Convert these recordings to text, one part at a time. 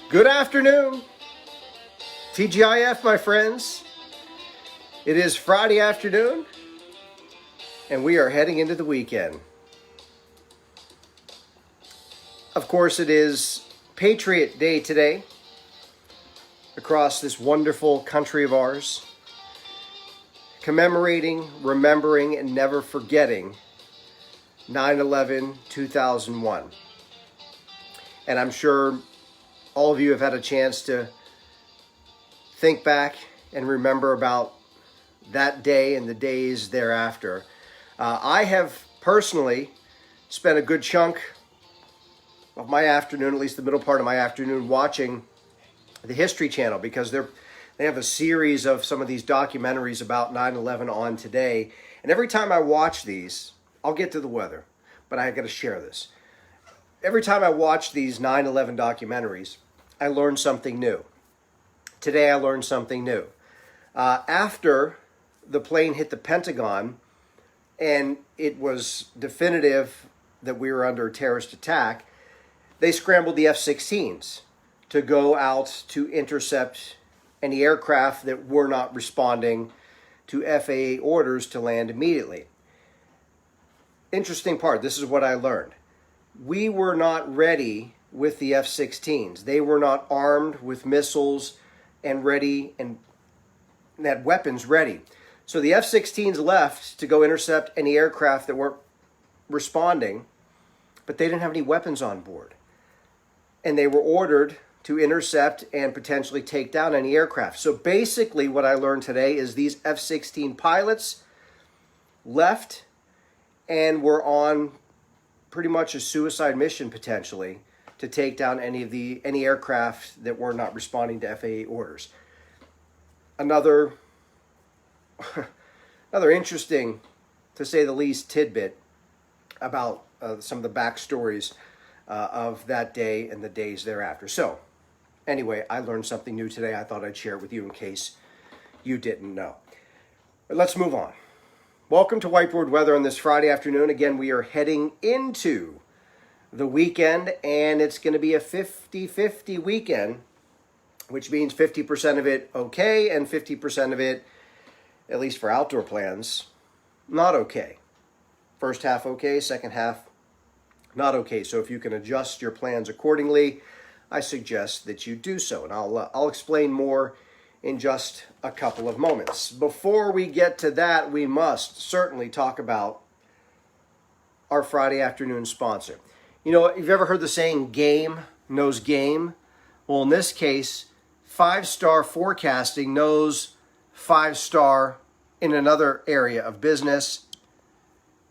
Good afternoon, TGIF, my friends. It is Friday afternoon, and we are heading into the weekend. Of course, it is Patriot Day today across this wonderful country of ours, commemorating, remembering, and never forgetting 9/11/2001. And I'm sure all of you have had a chance to think back and remember about that day and the days thereafter. I have personally spent a good chunk of my afternoon, at least the middle part of my afternoon, watching the History Channel because they have a series of some of these documentaries about 9/11 on today. And every time I watch these, I'll get to the weather, but I got to share this. Every time I watch these 9/11 documentaries, I learn something new. Today I learned something new. After the plane hit the Pentagon and it was definitive that we were under a terrorist attack, they scrambled the F-16s to go out to intercept any aircraft that were not responding to FAA orders to land immediately. Interesting part, this is what I learned. We were not ready with the F-16s. They were not armed with missiles and ready and had weapons ready. So the F-16s left to go intercept any aircraft that weren't responding, but they didn't have any weapons on board. And they were ordered to intercept and potentially take down any aircraft. So basically what I learned today is these F-16 pilots left and were on pretty much a suicide mission potentially to take down any aircraft that were not responding to FAA orders. Another interesting, to say the least, tidbit about some of the backstories of that day and the days thereafter. So, anyway, I learned something new today. I thought I'd share it with you in case you didn't know. But let's move on. Welcome to Whiteboard Weather on this Friday afternoon. Again, we are heading into the weekend, and it's going to be a 50-50 weekend, which means 50% of it okay and 50% of it, at least for outdoor plans, not okay. First half okay, second half not okay. So if you can adjust your plans accordingly, I suggest that you do so, and I'll explain more in just a couple of moments. Before we get to that, we must certainly talk about our Friday afternoon sponsor. You know, you've ever heard the saying, game knows game? Well, in this case, 5-star forecasting knows 5-star in another area of business,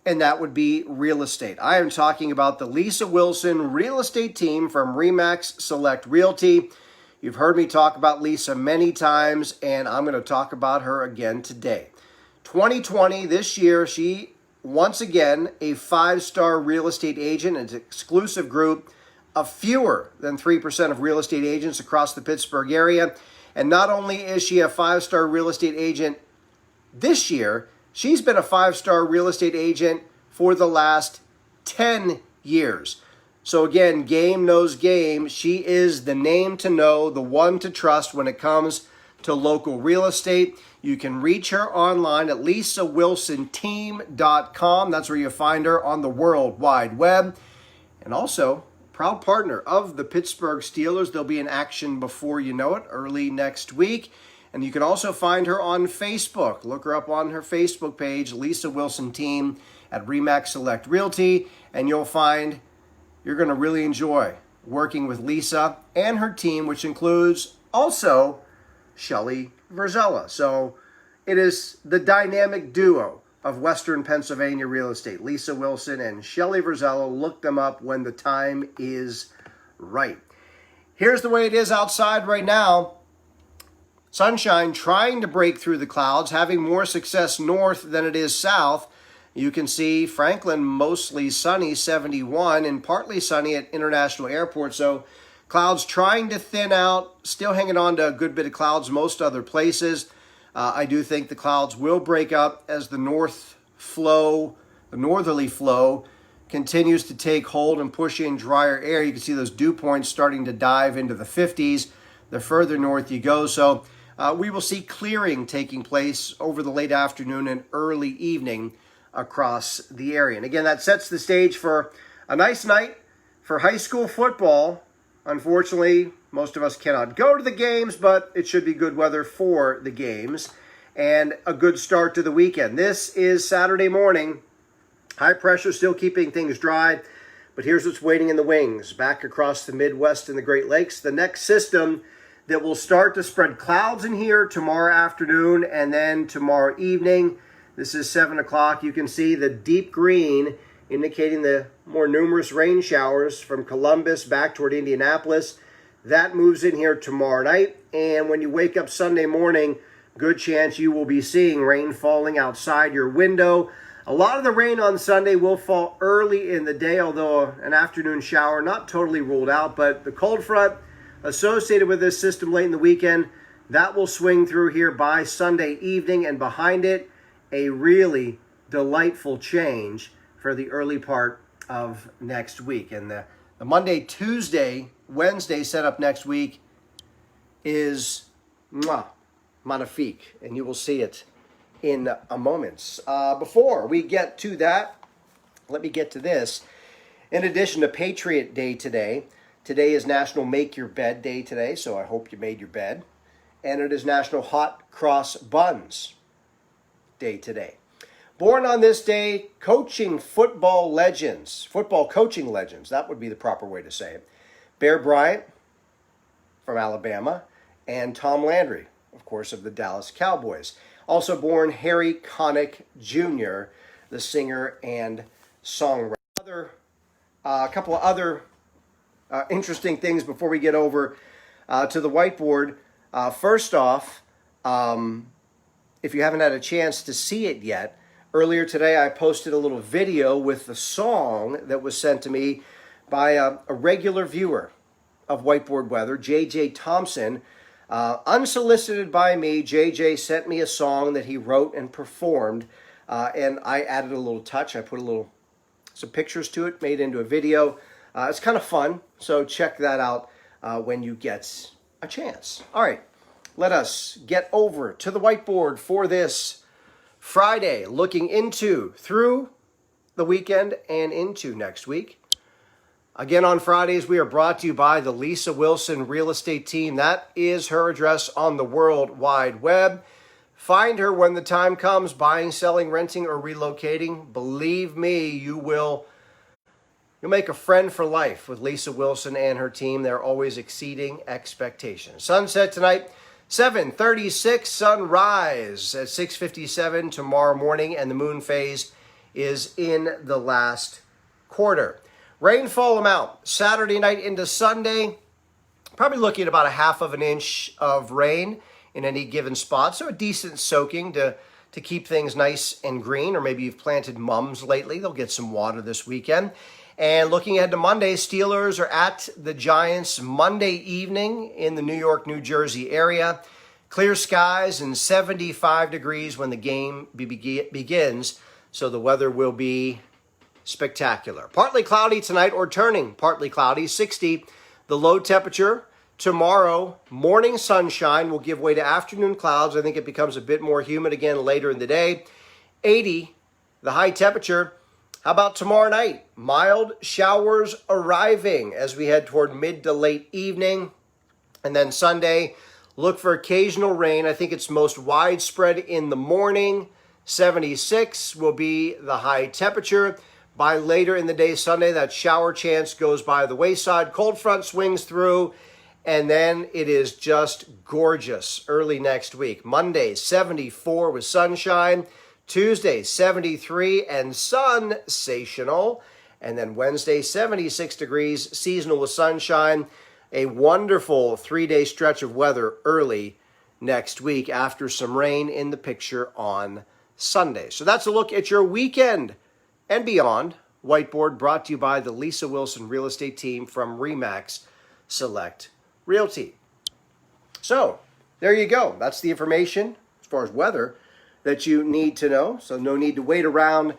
and that would be real estate. I am talking about the Lisa Wilson real estate team from RE/MAX Select Realty. You've heard me talk about Lisa many times, and I'm going to talk about her again today. 2020, this year, she once again, a 5-star real estate agent, an exclusive group of fewer than 3% of real estate agents across the Pittsburgh area. And not only is she a 5-star real estate agent this year, she's been a 5-star real estate agent for the last 10 years. So again, game knows game. She is the name to know, the one to trust when it comes to local real estate. You can reach her online at lisawilsonteam.com. That's where you find her on the World Wide Web. And also, proud partner of the Pittsburgh Steelers. They'll be in action before you know it, early next week. And you can also find her on Facebook. Look her up on her Facebook page, Lisa Wilson Team at RE/MAX Select Realty. And you'll find you're going to really enjoy working with Lisa and her team, which includes also Shelley Verzella. So it is the dynamic duo of Western Pennsylvania real estate, Lisa Wilson and Shelley Verzella. Look them up when the time is right. Here's the way it is outside right now. Sunshine trying to break through the clouds, having more success north than it is south. You can see Franklin mostly sunny, 71, and partly sunny at International Airport. So clouds trying to thin out, still hanging on to a good bit of clouds most other places. I do think the clouds will break up as the northerly flow continues to take hold and push in drier air. You can see those dew points starting to dive into the 50s the further north you go. So we will see clearing taking place over the late afternoon and early evening across the area. And again, that sets the stage for a nice night for high school football. Unfortunately, most of us cannot go to the games, but it should be good weather for the games and a good start to the weekend. This is Saturday morning. High pressure still keeping things dry, but here's what's waiting in the wings. Back across the Midwest and the Great Lakes, the next system that will start to spread clouds in here tomorrow afternoon and then tomorrow evening. This is 7 o'clock. You can see the deep green indicating the more numerous rain showers from Columbus back toward Indianapolis. That moves in here tomorrow night, and when you wake up Sunday morning, good chance you will be seeing rain falling outside your window. A lot of the rain on Sunday will fall early in the day, although an afternoon shower not totally ruled out. But the cold front associated with this system late in the weekend, that will swing through here by Sunday evening, and behind it, a really delightful change for the early part of next week. And the Monday, Tuesday, Wednesday setup next week is magnifique, and you will see it in a moment. Before we get to that, let me get to this. In addition to Patriot Day today, today is National Make Your Bed Day today, so I hope you made your bed. And it is National Hot Cross Buns Day today. Born on this day, football coaching legends, that would be the proper way to say it. Bear Bryant from Alabama, and Tom Landry, of course, of the Dallas Cowboys. Also born Harry Connick Jr., the singer and songwriter. A couple of other interesting things before we get over to the whiteboard. First off, if you haven't had a chance to see it yet, earlier today I posted a little video with the song that was sent to me by a regular viewer of Whiteboard Weather, J.J. Thompson. Unsolicited by me, JJ sent me a song that he wrote and performed, and I added a little touch. I put some pictures to it, made it into a video. It's kind of fun, so check that out when you get a chance. All right, let us get over to the whiteboard for this Friday, looking through the weekend and into next week. Again, on Fridays, we are brought to you by the Lisa Wilson Real Estate Team. That is her address on the World Wide Web. Find her when the time comes, buying, selling, renting, or relocating. Believe me, you'll make a friend for life with Lisa Wilson and her team. They're always exceeding expectations. Sunset tonight, 7:36. Sunrise at 6:57 tomorrow morning, and the moon phase is in the last quarter. Rainfall amount, Saturday night into Sunday, probably looking at about a half of an inch of rain in any given spot. So a decent soaking to keep things nice and green, or maybe you've planted mums lately. They'll get some water this weekend. And looking ahead to Monday, Steelers are at the Giants Monday evening in the New York, New Jersey area. Clear skies and 75 degrees when the game begins. So the weather will be spectacular. Partly cloudy tonight, or turning partly cloudy, 60. The low temperature. Tomorrow, morning sunshine will give way to afternoon clouds. I think it becomes a bit more humid again later in the day. 80, the high temperature. How about tomorrow night? Mild showers arriving as we head toward mid to late evening. And then Sunday, look for occasional rain. I think it's most widespread in the morning. 76 will be the high temperature. By later in the day Sunday, that shower chance goes by the wayside. Cold front swings through, and then it is just gorgeous early next week. Monday, 74 with sunshine. Tuesday, 73 and sensational. And then Wednesday, 76 degrees, seasonal with sunshine. A wonderful 3-day stretch of weather early next week after some rain in the picture on Sunday. So that's a look at your weekend and beyond. Whiteboard brought to you by the Lisa Wilson Real Estate Team from RE/MAX Select Realty. So there you go. That's the information as far as weather that you need to know. So no need to wait around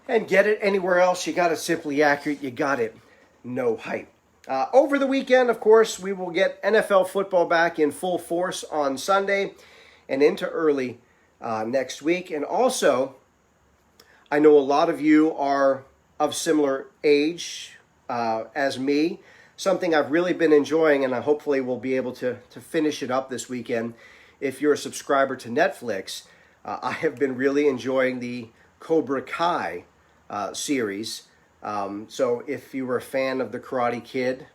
and get it anywhere else. You got it Simply Accurate. You got it no hype. Over the weekend, of course, we will get NFL football back in full force on Sunday and into early next week. And also, I know a lot of you are of similar age as me. Something I've really been enjoying, and I hopefully will be able to finish it up this weekend. If you're a subscriber to Netflix, I have been really enjoying the Cobra Kai series. So if you were a fan of the Karate Kid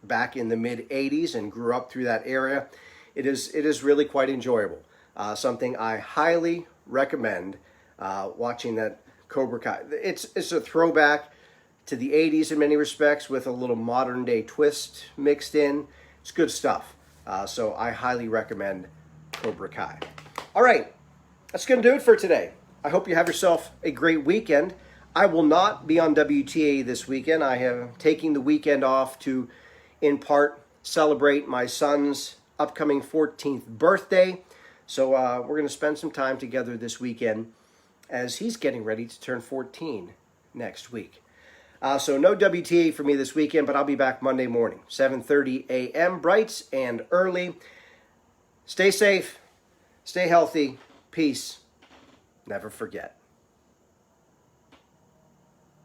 back in the mid-'80s and grew up through that area, it is really quite enjoyable. Something I highly recommend watching that Cobra Kai. It's a throwback to the 80s in many respects with a little modern day twist mixed in. It's good stuff. So I highly recommend Cobra Kai. All right, that's going to do it for today. I hope you have yourself a great weekend. I will not be on WTA this weekend. I am taking the weekend off to, in part, celebrate my son's upcoming 14th birthday. So we're going to spend some time together this weekend as he's getting ready to turn 14 next week. So no WTA for me this weekend, but I'll be back Monday morning, 7:30 a.m., bright and early. Stay safe, stay healthy, peace, never forget.